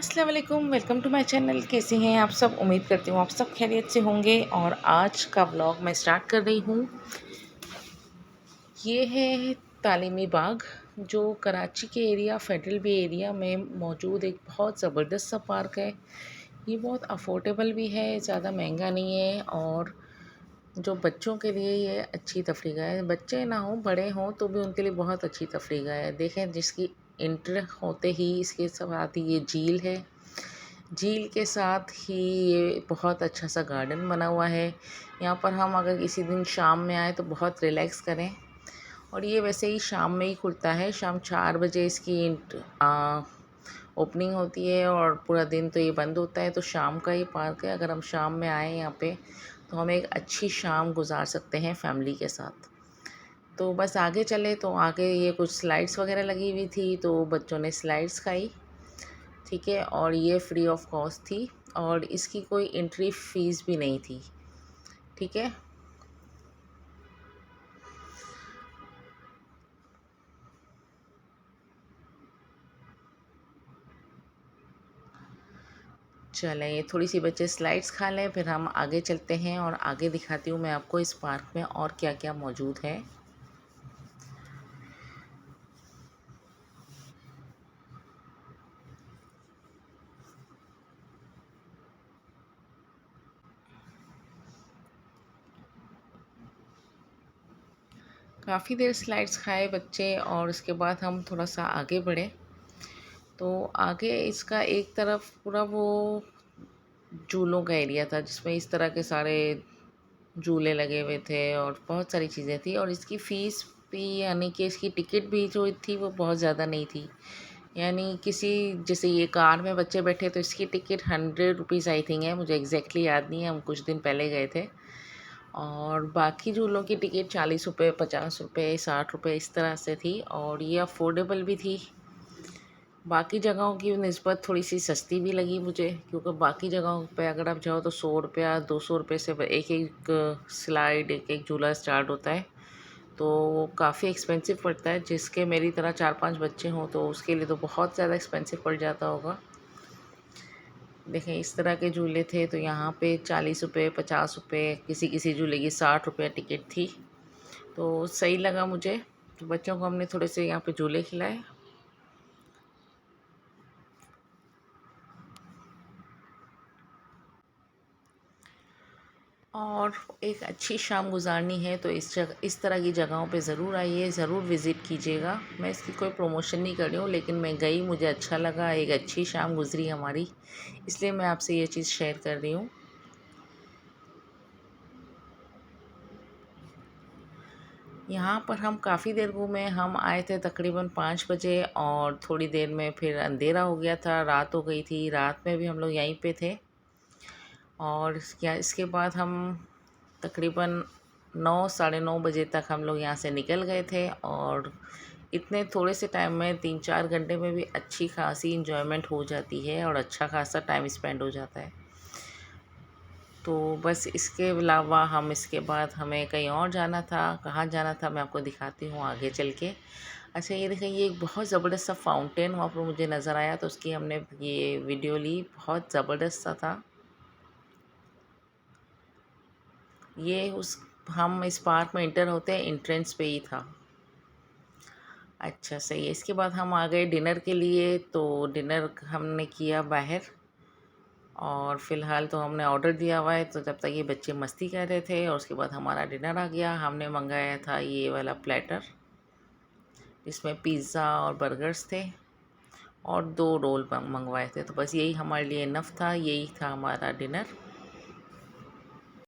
अस्सलाम वालेकुम, welcome to my channel. कैसे हैं आप सब? उम्मीद करती हूँ आप सब खैरियत से होंगे। और आज का व्लॉग मैं स्टार्ट कर रही हूँ। ये है तालीमी बाग, जो कराची के एरिया फेडरल बे एरिया में मौजूद एक बहुत ज़बरदस्त सा पार्क है। ये बहुत अफोर्डेबल भी है, ज़्यादा महंगा नहीं है। और जो बच्चों के लिए ये अच्छी तफरीह है, बच्चे ना हों बड़े हों तो भी उनके लिए बहुत अच्छी तफरीह है। देखें, जिसकी इंटर होते ही इसके साथ ही ये झील है। झील के साथ ही ये बहुत अच्छा सा गार्डन बना हुआ है। यहाँ पर हम अगर किसी दिन शाम में आए तो बहुत रिलैक्स करें। और ये वैसे ही शाम में ही खुलता है, शाम 4 बजे इसकी ओपनिंग होती है और पूरा दिन तो ये बंद होता है। तो शाम का ही पार्क है। अगर हम शाम में आएँ यहाँ पे तो हम एक अच्छी शाम गुजार सकते हैं फैमिली के साथ। तो बस आगे चले तो आगे ये कुछ स्लाइड्स वगैरह लगी हुई थी, तो बच्चों ने स्लाइड्स खाई। ठीक है, और ये फ्री ऑफ कॉस्ट थी और इसकी कोई एंट्री फीस भी नहीं थी। ठीक है, चलें ये थोड़ी सी बच्चे स्लाइड्स खा लें, फिर हम आगे चलते हैं और आगे दिखाती हूँ मैं आपको इस पार्क में और क्या क्या मौजूद है। काफ़ी देर स्लाइड्स खाए बच्चे और उसके बाद हम थोड़ा सा आगे बढ़े तो आगे इसका एक तरफ पूरा वो झूलों का एरिया था, जिसमें इस तरह के सारे झूले लगे हुए थे और बहुत सारी चीज़ें थी। और इसकी फ़ीस भी, यानी कि इसकी टिकट भी जो थी वो बहुत ज़्यादा नहीं थी। यानी किसी, जैसे ये कार में बच्चे बैठे तो इसकी टिकट 100 रुपीज़ आई थिंक है, मुझे एग्जैक्टली याद नहीं है, हम कुछ दिन पहले गए थे। और बाकी झूलों की टिकट 40 रुपये, 50 रुपये, 60 रुपये इस तरह से थी और ये अफोर्डेबल भी थी। बाकी जगहों की निस्बत थोड़ी सी सस्ती भी लगी मुझे, क्योंकि बाकी जगहों पे अगर आप जाओ तो 100 रुपया, 200 रुपये से एक एक स्लाइड, एक एक झूला स्टार्ट होता है। तो वो काफ़ी एक्सपेंसिव पड़ता है। जिसके मेरी तरह 4-5 बच्चे हों तो उसके लिए तो बहुत ज़्यादा एक्सपेंसिव पड़ जाता होगा। देखें, इस तरह के झूले थे तो यहाँ पे 40 रुपये, 50 रुपये, किसी किसी झूले की 60 रुपये टिकट थी। तो सही लगा मुझे। तो बच्चों को हमने थोड़े से यहाँ पे झूले खिलाए। और एक अच्छी शाम गुजारनी है तो इस तरह की जगहों पे ज़रूर आइए, ज़रूर विज़िट कीजिएगा। मैं इसकी कोई प्रमोशन नहीं कर रही हूँ, लेकिन मैं गई, मुझे अच्छा लगा, एक अच्छी शाम गुजरी हमारी, इसलिए मैं आपसे ये चीज़ शेयर कर रही हूँ। यहाँ पर हम काफ़ी देर घूमे। हम आए थे तकरीबन 5 बजे और थोड़ी देर में फिर अंधेरा हो गया था, रात हो गई थी। रात में भी हम लोग यहीं पे थे और क्या इसके बाद हम तकरीबन 9 साढ़े 9 बजे तक हम लोग यहाँ से निकल गए थे। और इतने थोड़े से टाइम में 3-4 घंटे में भी अच्छी खासी इंजॉयमेंट हो जाती है और अच्छा खासा टाइम स्पेंड हो जाता है। तो बस इसके अलावा हम इसके बाद हमें कहीं और जाना था। कहाँ जाना था मैं आपको दिखाती हूँ आगे चल के। अच्छा, ये देखें, ये एक बहुत ज़बरदस्त सा फाउंटेन वहाँ पर मुझे नज़र आया, तो उसकी हमने ये वीडियो ली। बहुत ज़बरदस्त सा था ये। उस हम इस पार्क में इंटर होते हैं, एंट्रेंस पे ही था। अच्छा, सही है। इसके बाद हम आ गए डिनर के लिए, तो डिनर हमने किया बाहर। और फ़िलहाल तो हमने ऑर्डर दिया हुआ है, तो जब तक ये बच्चे मस्ती कर रहे थे और उसके बाद हमारा डिनर आ गया। हमने मंगाया था ये वाला प्लेटर, जिसमें पिज़्ज़ा और बर्गर्स थे और 2 रोल मंगवाए थे। तो बस यही हमारे लिए इनफ था, यही था हमारा डिनर।